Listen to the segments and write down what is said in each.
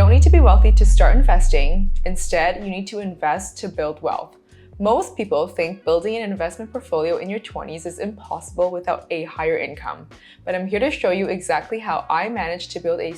don't need to be wealthy to start investing. Instead, you need to invest to build wealth. Most people think building an investment portfolio in your 20s is impossible without a higher income. But I'm here to show you exactly how I managed to build a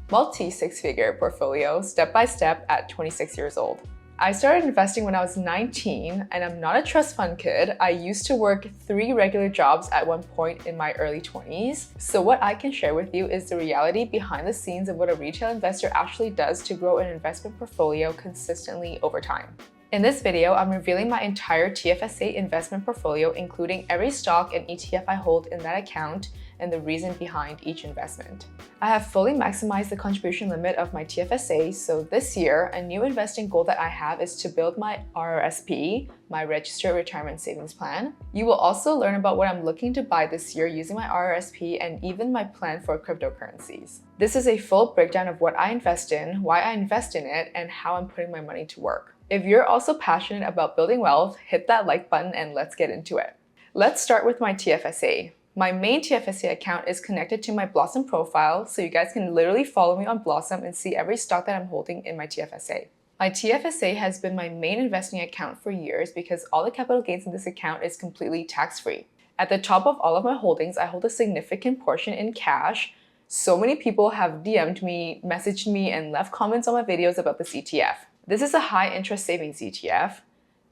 multi-six-figure portfolio step by step at 26 years old. I started investing when I was 19, and I'm not a trust fund kid. I used to work 3 regular jobs at one point in my early 20s. So what I can share with you is the reality behind the scenes of what a retail investor actually does to grow an investment portfolio consistently over time. In this video, I'm revealing my entire TFSA investment portfolio, including every stock and ETF I hold in that account and the reason behind each investment. I have fully maximized the contribution limit of my TFSA, so this year, a new investing goal that I have is to build my RRSP, my Registered Retirement Savings Plan. You will also learn about what I'm looking to buy this year using my RRSP and even my plan for cryptocurrencies. This is a full breakdown of what I invest in, why I invest in it, and how I'm putting my money to work. If you're also passionate about building wealth, hit that like button and let's get into it. Let's start with my TFSA. My main TFSA account is connected to my Blossom profile, so you guys can literally follow me on Blossom and see every stock that I'm holding in my TFSA. My TFSA has been my main investing account for years because all the capital gains in this account is completely tax-free. At the top of all of my holdings, I hold a significant portion in cash. So many people have DM'd me, messaged me, and left comments on my videos about this ETF. This is a high-interest savings ETF.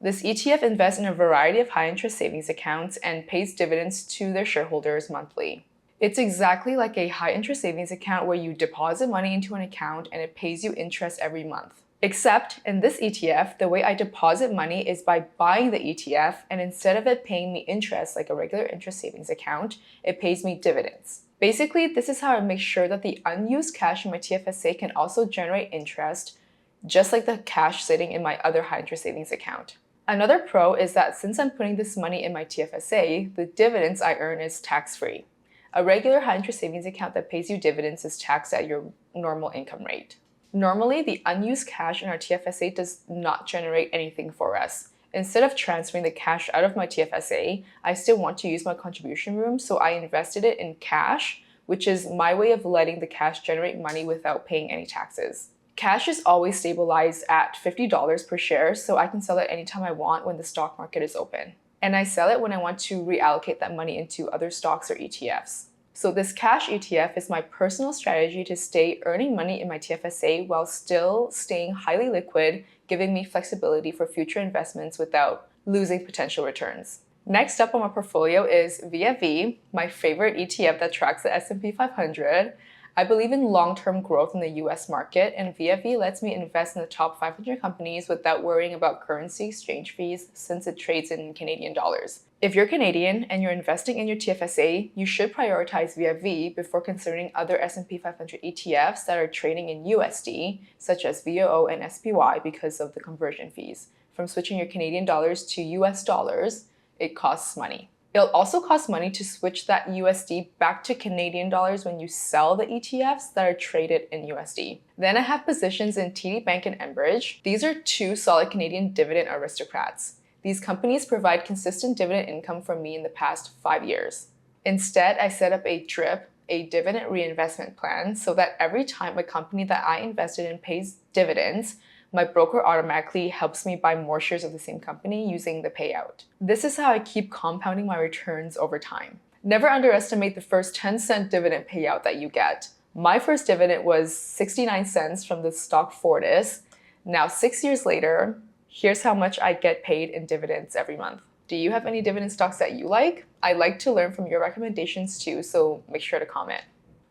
This ETF invests in a variety of high-interest savings accounts and pays dividends to their shareholders monthly. It's exactly like a high-interest savings account where you deposit money into an account and it pays you interest every month. Except in this ETF, the way I deposit money is by buying the ETF, and instead of it paying me interest like a regular interest savings account, it pays me dividends. Basically, this is how I make sure that the unused cash in my TFSA can also generate interest, just like the cash sitting in my other high-interest savings account. Another pro is that since I'm putting this money in my TFSA, the dividends I earn is tax-free. A regular high-interest savings account that pays you dividends is taxed at your normal income rate. Normally, the unused cash in our TFSA does not generate anything for us. Instead of transferring the cash out of my TFSA, I still want to use my contribution room, so I invested it in cash, which is my way of letting the cash generate money without paying any taxes. Cash is always stabilized at $50 per share, so I can sell it anytime I want when the stock market is open. And I sell it when I want to reallocate that money into other stocks or ETFs. So this cash ETF is my personal strategy to stay earning money in my TFSA while still staying highly liquid, giving me flexibility for future investments without losing potential returns. Next up on my portfolio is VFV, my favorite ETF that tracks the S&P 500. I believe in long-term growth in the US market, and VFV lets me invest in the top 500 companies without worrying about currency exchange fees since it trades in Canadian dollars. If you're Canadian and you're investing in your TFSA, you should prioritize VFV before considering other S&P 500 ETFs that are trading in USD, such as VOO and SPY, because of the conversion fees. From switching your Canadian dollars to US dollars, it costs money. It'll also cost money to switch that USD back to Canadian dollars when you sell the ETFs that are traded in USD. Then I have positions in TD Bank and Enbridge. These are 2 solid Canadian dividend aristocrats. These companies provide consistent dividend income for me in the past 5 years. Instead, I set up a DRIP, a dividend reinvestment plan, so that every time a company that I invested in pays dividends, my broker automatically helps me buy more shares of the same company using the payout. This is how I keep compounding my returns over time. Never underestimate the first 10-cent dividend payout that you get. My first dividend was 69 cents from the stock Fortis. Now 6 years later, here's how much I get paid in dividends every month. Do you have any dividend stocks that you like? I like to learn from your recommendations too, so make sure to comment.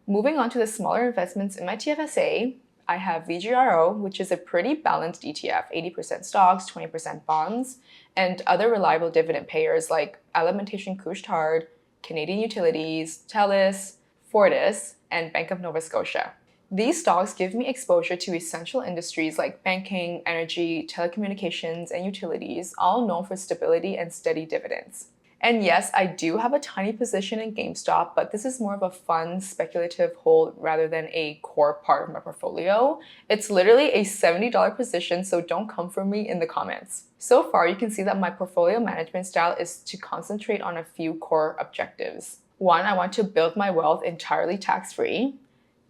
Moving on to the smaller investments in my TFSA, I have VGRO, which is a pretty balanced ETF, 80% stocks, 20% bonds, and other reliable dividend payers like Alimentation Couche-Tard, Canadian Utilities, TELUS, Fortis, and Bank of Nova Scotia. These stocks give me exposure to essential industries like banking, energy, telecommunications, and utilities, all known for stability and steady dividends. And yes, I do have a tiny position in GameStop, but this is more of a fun, speculative hold rather than a core part of my portfolio. It's literally a $70 position, so don't come for me in the comments. So far, you can see that my portfolio management style is to concentrate on a few core objectives. 1, I want to build my wealth entirely tax-free.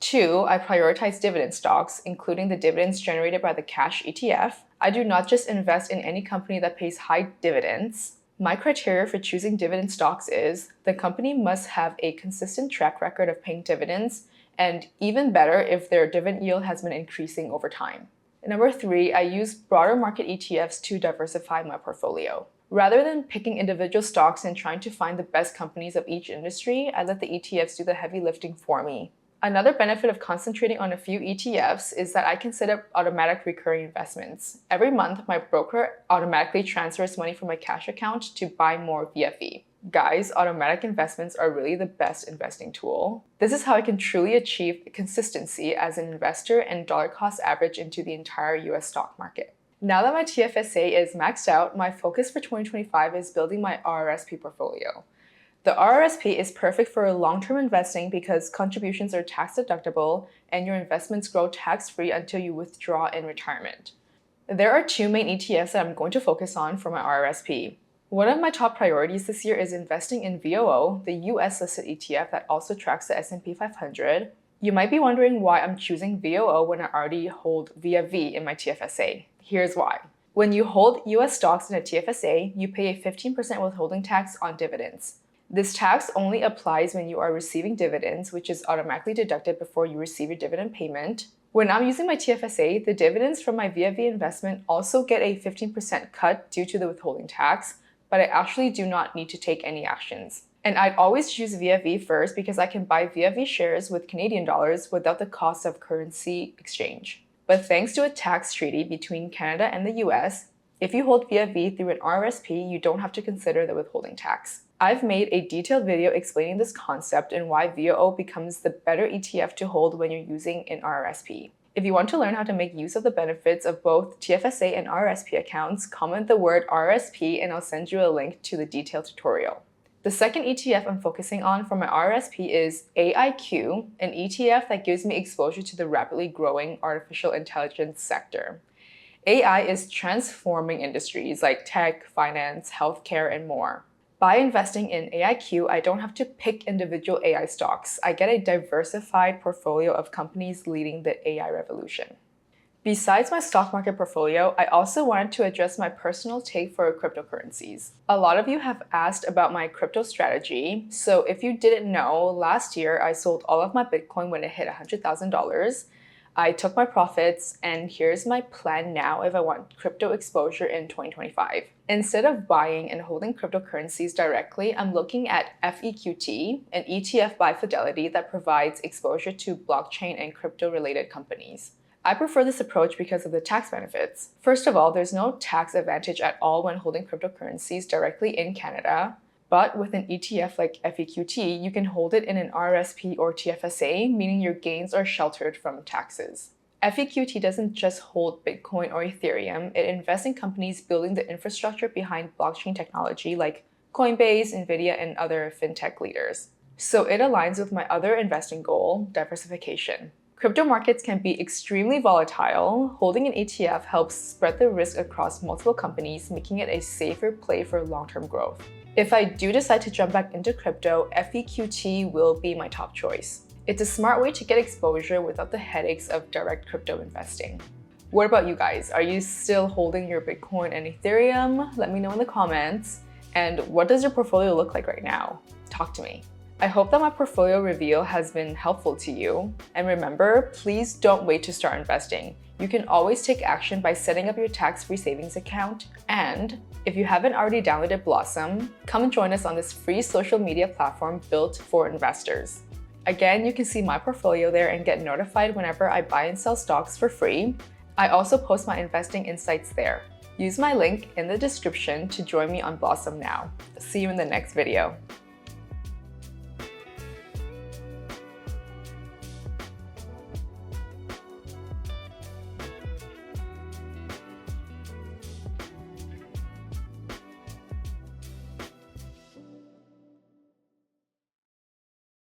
2, I prioritize dividend stocks, including the dividends generated by the cash ETF. I do not just invest in any company that pays high dividends. My criteria for choosing dividend stocks is the company must have a consistent track record of paying dividends, and even better if their dividend yield has been increasing over time. Number 3, I use broader market ETFs to diversify my portfolio. Rather than picking individual stocks and trying to find the best companies of each industry, I let the ETFs do the heavy lifting for me. Another benefit of concentrating on a few ETFs is that I can set up automatic recurring investments. Every month, my broker automatically transfers money from my cash account to buy more VFE. Guys, automatic investments are really the best investing tool. This is how I can truly achieve consistency as an investor and dollar cost average into the entire US stock market. Now that my TFSA is maxed out, my focus for 2025 is building my RRSP portfolio. The RRSP is perfect for long-term investing because contributions are tax deductible and your investments grow tax-free until you withdraw in retirement. There are 2 main ETFs that I'm going to focus on for my RRSP. One of my top priorities this year is investing in VOO, the US-listed ETF that also tracks the S&P 500. You might be wondering why I'm choosing VOO when I already hold VFV in my TFSA. Here's why. When you hold US stocks in a TFSA, you pay a 15% withholding tax on dividends. This tax only applies when you are receiving dividends, which is automatically deducted before you receive your dividend payment. When I'm using my TFSA, the dividends from my VFV investment also get a 15% cut due to the withholding tax, but I actually do not need to take any actions. And I'd always choose VFV first because I can buy VFV shares with Canadian dollars without the cost of currency exchange. But thanks to a tax treaty between Canada and the US, if you hold VFV through an RRSP, you don't have to consider the withholding tax. I've made a detailed video explaining this concept and why VOO becomes the better ETF to hold when you're using an RRSP. If you want to learn how to make use of the benefits of both TFSA and RRSP accounts, comment the word RRSP and I'll send you a link to the detailed tutorial. The second ETF I'm focusing on for my RRSP is AIQ, an ETF that gives me exposure to the rapidly growing artificial intelligence sector. AI is transforming industries like tech, finance, healthcare, and more. By investing in AIQ, I don't have to pick individual AI stocks. I get a diversified portfolio of companies leading the AI revolution. Besides my stock market portfolio, I also wanted to address my personal take for cryptocurrencies. A lot of you have asked about my crypto strategy. So if you didn't know, last year I sold all of my Bitcoin when it hit $100,000. I took my profits, and here's my plan now if I want crypto exposure in 2025. Instead of buying and holding cryptocurrencies directly, I'm looking at FEQT, an ETF by Fidelity that provides exposure to blockchain and crypto-related companies. I prefer this approach because of the tax benefits. First of all, there's no tax advantage at all when holding cryptocurrencies directly in Canada. But with an ETF like FEQT, you can hold it in an RRSP or TFSA, meaning your gains are sheltered from taxes. FEQT doesn't just hold Bitcoin or Ethereum, it invests in companies building the infrastructure behind blockchain technology like Coinbase, Nvidia, and other fintech leaders. So it aligns with my other investing goal, diversification. Crypto markets can be extremely volatile. Holding an ETF helps spread the risk across multiple companies, making it a safer play for long-term growth. If I do decide to jump back into crypto, FEQT will be my top choice. It's a smart way to get exposure without the headaches of direct crypto investing. What about you guys? Are you still holding your Bitcoin and Ethereum? Let me know in the comments. And what does your portfolio look like right now? Talk to me. I hope that my portfolio reveal has been helpful to you. And remember, please don't wait to start investing. You can always take action by setting up your tax-free savings account. And if you haven't already downloaded Blossom, come and join us on this free social media platform built for investors. Again, you can see my portfolio there and get notified whenever I buy and sell stocks for free. I also post my investing insights there. Use my link in the description to join me on Blossom now. See you in the next video.